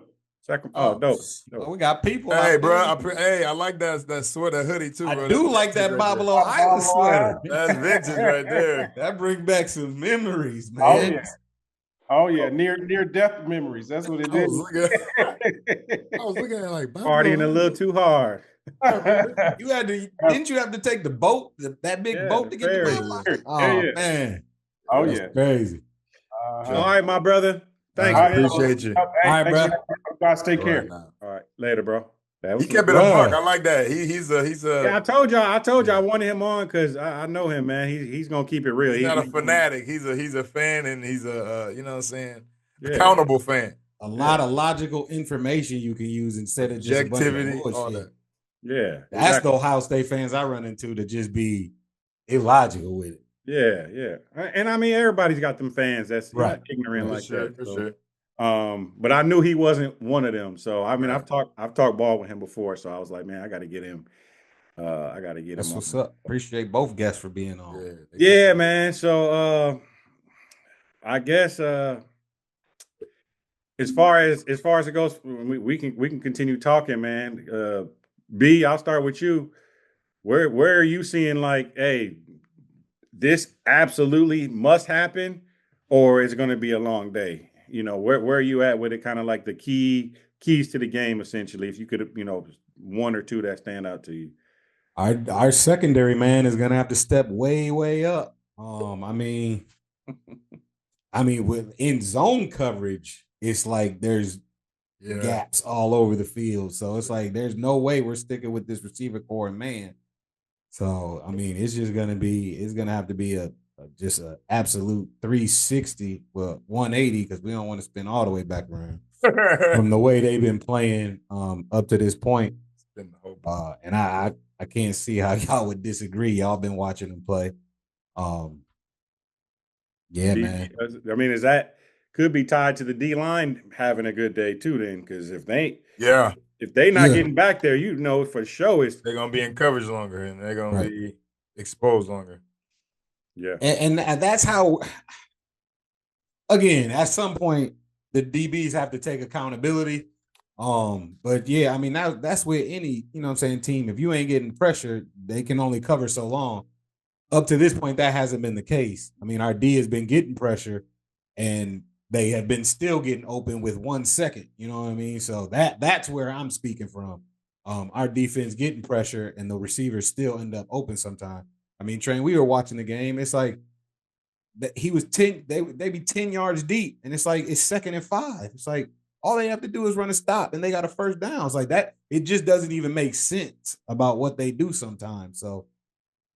Oh, dope. Oh, we got people. Hey, out bro. there. I like that sweater hoodie too, bro. I do like that Babylon right Island sweater. That's vintage right there. That brings back some memories, man. Oh yeah. Oh yeah, near death memories. That's what it I is. was looking at it like partying a little too hard. You had to, didn't you have to take the boat, that big boat to get the Babylon? Oh man. Oh That's yeah. crazy. All right, my brother. Thanks. I appreciate you. All right, bro. Guys, take care. All right, later, bro. He kept it a buck. I like that. He's a. Yeah, I told y'all I wanted him on because I know him, man. He's gonna keep it real. He's not a fanatic. He's a fan, and he's a you know what I'm saying, accountable fan. A lot of logical information you can use instead of just objectivity, all that. Yeah, that's the Ohio State fans I run into to just be illogical with it. Yeah, and I mean everybody's got them fans that's right. ignorant like that. For sure. But I knew he wasn't one of them. So I mean, I've talked ball with him before. So I was like, man, I got to get him. That's what's up. Appreciate both guests for being on. Yeah, man. So I guess as far as it goes, we can continue talking, man. B, I'll start with you. Where are you seeing like, hey, this absolutely must happen, or is it going to be a long day? You know, where are you at with it? Kind of like the keys to the game, essentially. If you could, one or two that stand out to you. Our secondary man is gonna have to step way up. I mean, with in zone coverage, it's like there's gaps all over the field. So it's like there's no way we're sticking with this receiver core and man. So I mean, it's gonna have to be a just an absolute 360, 180, because we don't want to spin all the way back around from the way they've been playing up to this point. And I can't see how y'all would disagree. Y'all been watching them play. Yeah, man. I mean, could be tied to the D line having a good day too, then, because if they not getting back there, for sure they're gonna be in coverage longer and they're gonna be exposed longer. Yeah, and that's how. Again, at some point, the DBs have to take accountability. But yeah, I mean that's where any, team, if you ain't getting pressure, they can only cover so long. Up to this point, that hasn't been the case. I mean, our D has been getting pressure and they have been still getting open with 1 second. You know what I mean? So that's where I'm speaking from. Our defense getting pressure and the receivers still end up open sometimes. I mean, Train, we were watching the game. It's like that he was 10, they be 10 yards deep, and it's like it's 2nd and 5. It's like all they have to do is run a stop and they got a first down. It's like that. It just doesn't even make sense about what they do sometimes. So,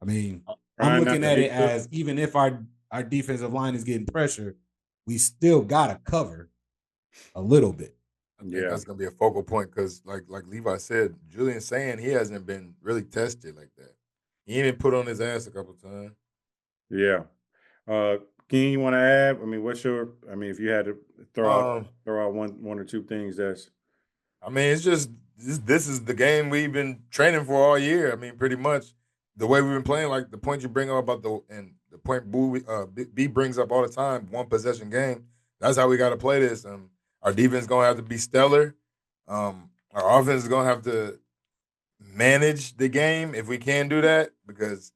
I mean, I'm looking at it as even if our defensive line is getting pressure, we still got to cover a little bit. I think that's going to be a focal point because, like Levi said, Julian's saying he hasn't been really tested like that. He ain't even put on his ass a couple times. Yeah. Ken, you want to add? I mean, if you had to throw out one or two things I mean, it's just this is the game we've been training for all year. I mean, pretty much the way we've been playing, like the point you bring up about the point B brings up all the time, one possession game. That's how we got to play this. Our defense is going to have to be stellar. Our offense is going to have to manage the game if we can do that because,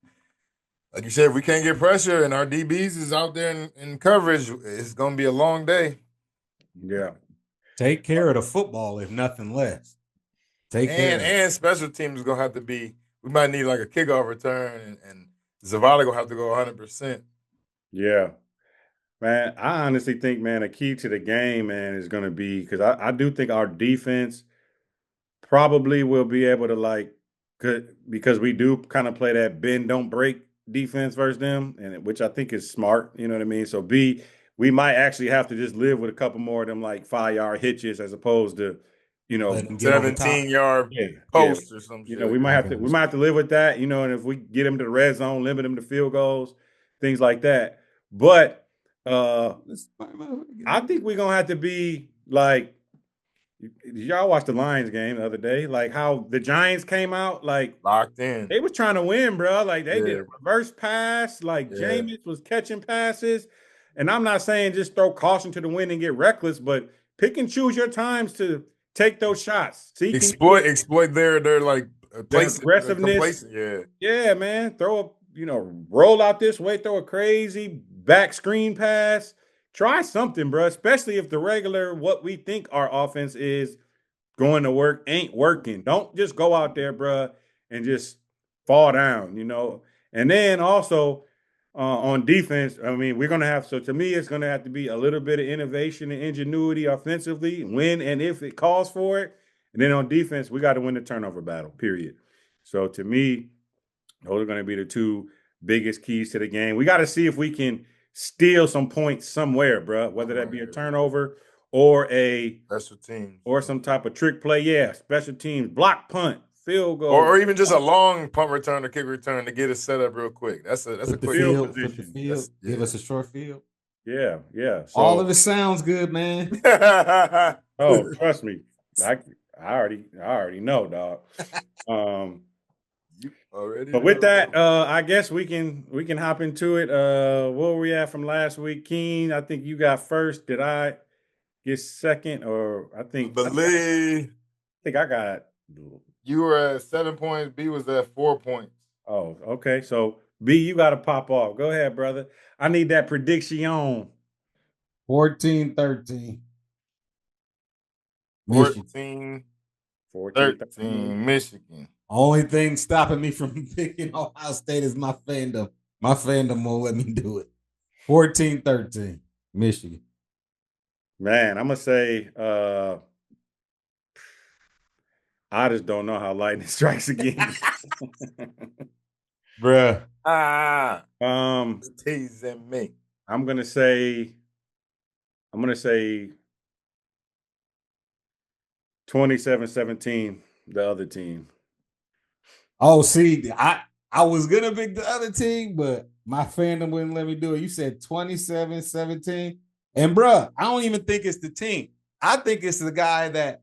like you said, if we can't get pressure and our DBs is out there in coverage, it's going to be a long day. Yeah. Take care of the football, if nothing less. And special teams is going to have to be, we might need like a kickoff return and Zavala going to have to go 100%. Yeah. Man, I honestly think, man, a key to the game, man, is going to be, because I do think our defense probably will be able to because we do kind of play that bend, don't break defense versus them, and which I think is smart, you know what I mean? So we might actually have to just live with a couple more of them like 5-yard hitches as opposed to you know, Let them get over top. 17-yard yeah, post or some you shit. know, we might have to live with that, you know, and if we get them to the red zone, limit them to field goals, things like that. But I think we're gonna have to be like, did y'all watch the Lions game the other day? Like how the Giants came out, like Locked in. they was trying to win, bro. Like they did Yeah. a reverse pass, like Yeah. Jameis was catching passes. And I'm not saying just throw caution to the wind and get reckless, but pick and choose your times to take those shots. See, Exploit their like aggressiveness. complacent. Yeah. Yeah, man. Roll out this way, throw a crazy back screen pass. Try something, bro. Especially if the regular, what we think our offense is going to work, ain't working. Don't just go out there, bro, and just fall down, you know. And then also on defense, I mean, we're going to have, so to me, it's going to have to be a little bit of innovation and ingenuity offensively, when and if it calls for it. And then on defense, we got to win the turnover battle, period. So to me, those are going to be the two biggest keys to the game. We got to see if we can steal some points somewhere, bro, whether that be a turnover or a special teams or some type of trick play. Yeah, special teams, block punt, field goal, or even just a long punt return or kick return to get it set up real quick. That's a quick field Flip the field. Give us a short field. Yeah. So, all of it sounds good, man. Oh, trust me, I already know, dog. But with that, I guess we can hop into it. Where were we at from last week, Keen? I think you got first. Did I get second, or I think I got. You were at 7 points. B was at 4 points. Oh, okay. So B, you got to pop off. Go ahead, brother. I need that prediction. 14-13. 14-13 Michigan. Only thing stopping me from picking Ohio State is my fandom. My fandom won't let me do it. 14-13 Michigan. Man, I'm gonna say I just don't know how lightning strikes again. Bruh. Teasing me. I'm gonna say 27-17, the other team. Oh, see, I was gonna pick the other team, but my fandom wouldn't let me do it. You said 27-17. And bruh, I don't even think it's the team. I think it's the guy that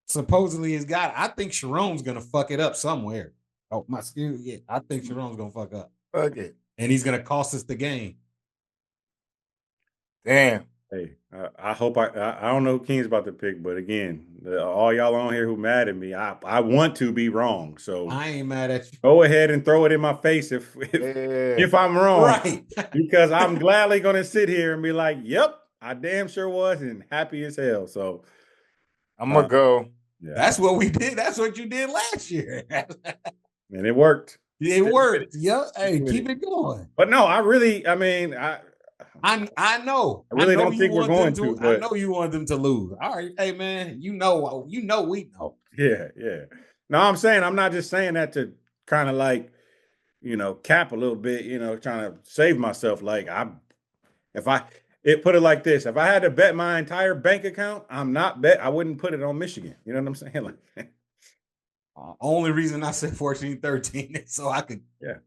supposedly is got. I think Sharon's gonna fuck it up somewhere. Oh, my excuse. Yeah, I think Sharon's gonna fuck up. Fuck it. And he's gonna cost us the game. Damn. Hey, I hope I don't know who King's about to pick, but again, all y'all on here who mad at me, I want to be wrong. So I ain't mad at you. Go ahead and throw it in my face if I'm wrong. Right. Because I'm gladly gonna sit here and be like, yep, I damn sure was, and happy as hell. So I'm gonna go. Yeah. That's what we did. That's what you did last year. And it worked. It worked. Yeah. Hey, keep it going. But no, I know. I really don't think we're going to. I know you want them to lose. All right, hey man, we know. Yeah. No, I'm saying I'm not just saying that to kind of like, cap a little bit, trying to save myself. Like put it like this: if I had to bet my entire bank account, I wouldn't put it on Michigan. You know what I'm saying? Like, only reason I said 14-13 is so I could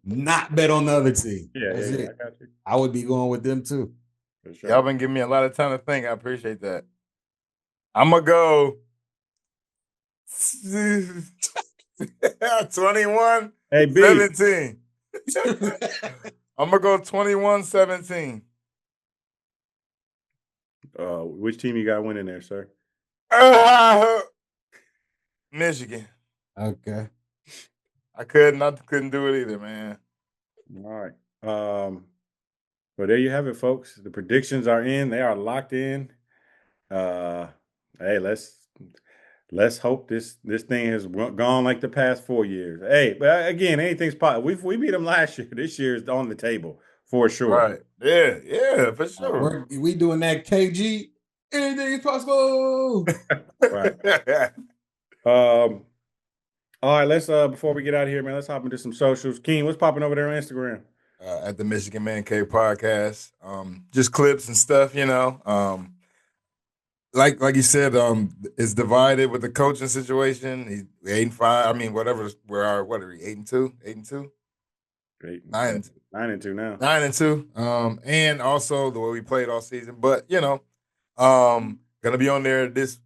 not bet on the other team. Yeah, that's it. I got you. I would be going with them too. For sure. Y'all been giving me a lot of time to think. I appreciate that. I'm gonna go 21. Hey, B. 17. I'm gonna go 21-17. Which team you got winning there, sir? Michigan. Okay. I couldn't do it either, man. All right. Well, there you have it, folks. The predictions are in. They are locked in. Hey, let's hope this thing has gone like the past 4 years. Hey, but again, anything's possible. We beat them last year. This year is on the table for sure. Right. Yeah, for sure. We doing that KG. Anything is possible. Right. All right, let's before we get out of here, man, let's hop into some socials. Keen, what's popping over there on Instagram? At the Michigan Man Cave podcast. Just clips and stuff, like you said, it's divided with the coaching situation. He's 8-5. I mean, whatever. What are we? 8-2, 8-2, Eight, 9-2, 9-2 now. 9-2. And also the way we played all season. But gonna be on there. This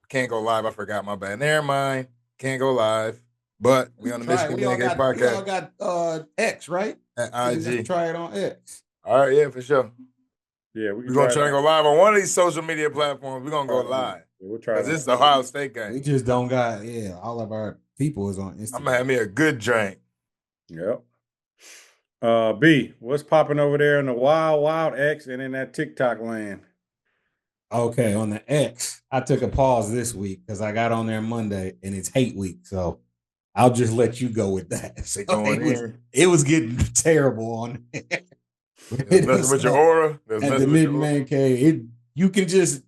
can't go live. I forgot. My bad. Never mind. Can't go live. But we on the Try it. Michigan We all Man Cave got podcast X, right? at We just IG. try it on X. All right, yeah, for sure. Yeah, We're gonna try to go live on one of these social media platforms. We're gonna go live. We'll try Because this is the Ohio State game. We just don't got all of our people is on Instagram. I'm gonna have me a good drink. Yep. B, what's popping over there in the wild X and in that TikTok land? Okay, on the X, I took a pause this week because I got on there Monday and it's hate week. So I'll just let you go with that. So it was getting terrible on there. Messing with your aura. At the Mid-Man Cave, you can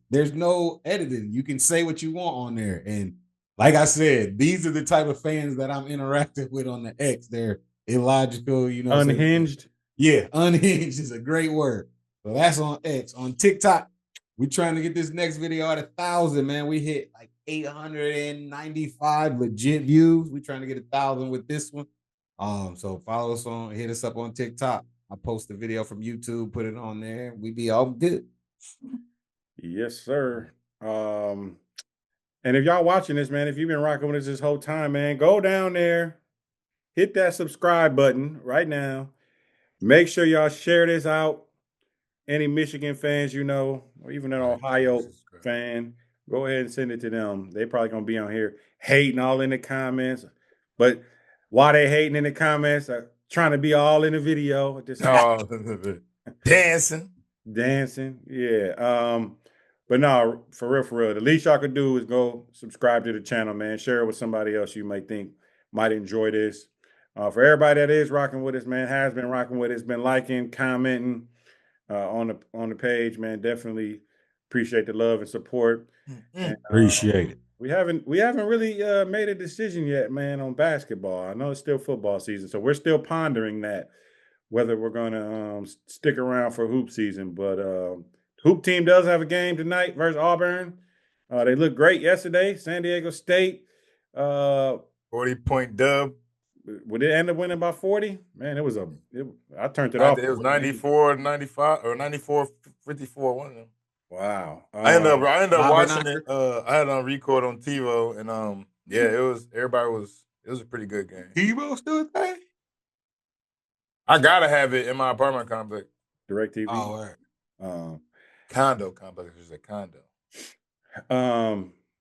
there's no editing. You can say what you want on there. And like I said, these are the type of fans that I'm interacting with on the X. They're illogical, Unhinged. Yeah, unhinged is a great word. So that's on X. On TikTok, we're trying to get this next video at 1,000, man. We hit like 895 legit views. We're trying to get 1,000 with this one. So follow us hit us up on TikTok. I post the video from YouTube, put it on there. We be all good. Yes, sir. And if y'all watching this, man, if you've been rocking with us this whole time, man, go down there, hit that subscribe button right now. Make sure y'all share this out. Any Michigan fans, or even an Ohio fan, go ahead and send it to them. They probably gonna be on here hating all in the comments. But while they hating in the comments, trying to be all in the video. Dancing. Yeah. But no, for real. The least y'all could do is go subscribe to the channel, man. Share it with somebody else you might think might enjoy this. For everybody that is rocking with us, man, has been rocking with us, been liking, commenting on the page, man. Definitely appreciate the love and support. And, appreciate it. We haven't really made a decision yet, man, on basketball. I know it's still football season, so we're still pondering that, whether we're gonna stick around for hoop season. But hoop team does have a game tonight versus Auburn. They looked great yesterday. San Diego State. 40-point dub. Would it end up winning by 40? Man, I turned it off. It was 94-95 or 94-54, one of them. Wow. I ended up watching it. I had it on record on TiVo, and it was a pretty good game. TiVo still a thing? I gotta have it in my apartment complex. DirecTV. Oh, right. Condo complex is a condo.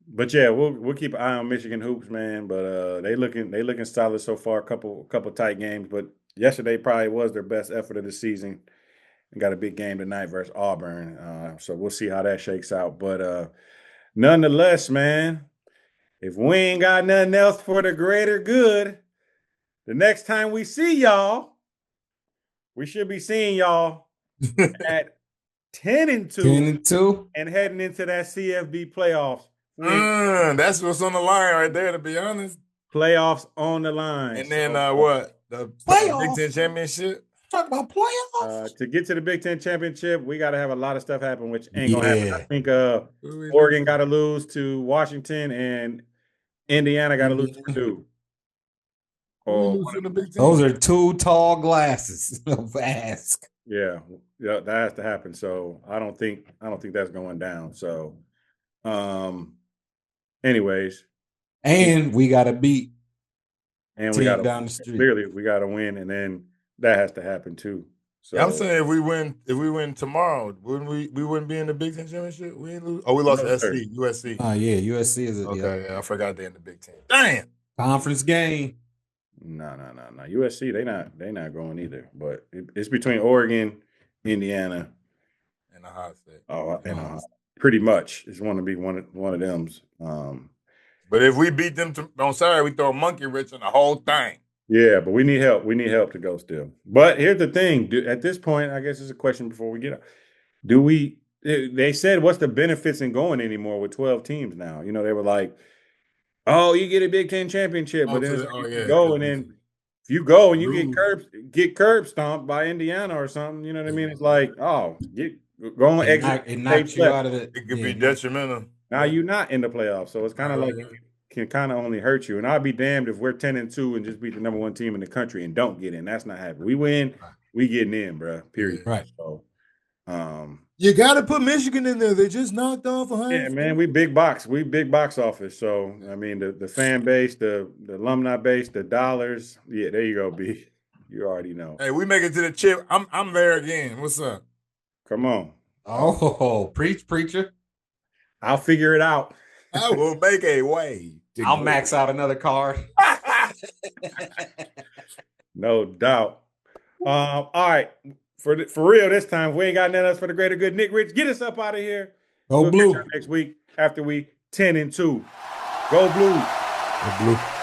But yeah, we'll keep an eye on Michigan hoops, man. But they looking solid so far. A couple tight games, but yesterday probably was their best effort of the season. And got a big game tonight versus Auburn. So we'll see how that shakes out. But nonetheless, man, if we ain't got nothing else for the greater good, the next time we see y'all, we should be seeing y'all at 10-2 and heading into that CFB playoffs. That's what's on the line right there, to be honest. Playoffs on the line. And then what? The Big Ten championship? Talk about playoffs. To get to the Big Ten championship, we got to have a lot of stuff happen, which ain't going to happen. I think Oregon got to lose to Washington and Indiana got to lose to Purdue. Those are two tall glasses of ask. Yeah, that has to happen. So I don't think that's going down. So, anyways, and we got to beat, and we got down the street. Clearly, we got to win, and then that has to happen too. So I'm saying if we win tomorrow, wouldn't we wouldn't be in the Big Ten championship? We didn't lose. Oh, we lost to USC. Oh yeah, USC is okay. Yeah, I forgot they're in the Big Ten. Damn, conference game. No. USC, they not going either. But it's between Oregon, Indiana, and Ohio State. And Ohio. Pretty much, it's want to be one of them's. But if we beat them on Saturday, we throw a monkey wrench in the whole thing. Yeah, but we need help. We need help to go still. But here's the thing. At this point, I guess it's a question before we get up. They said, what's the benefits in going anymore with 12 teams now? They were like, oh, you get a Big Ten championship. But then if you go and you get curb stomped by Indiana or something, you know what I mean? It's like, Go on, It exit. knocks you out of it. It could be detrimental. Now you're not in the playoffs, so it's kind of like it can kind of only hurt you. And I'll be damned if we're 10-2 and just beat the number one team in the country and don't get in. That's not happening. We win, we getting in, bro. Period. Right. So, you got to put Michigan in there. They just knocked off Ohio. yeah, man, we big box. We big box office. So I mean, the fan base, the alumni base, the dollars. Yeah, there you go, B. You already know. Hey, we make it to the chip. I'm there again. What's up? Come on. Oh, preach, preacher. I'll figure it out. I will make a way. I'll max out another card. No doubt. All right. For real this time, we ain't got nothing else for the greater good. Nick Rich, get us up out of here. Go We'll Blue. catch y'all next week after we 10-2. Go Blue. Go Blue.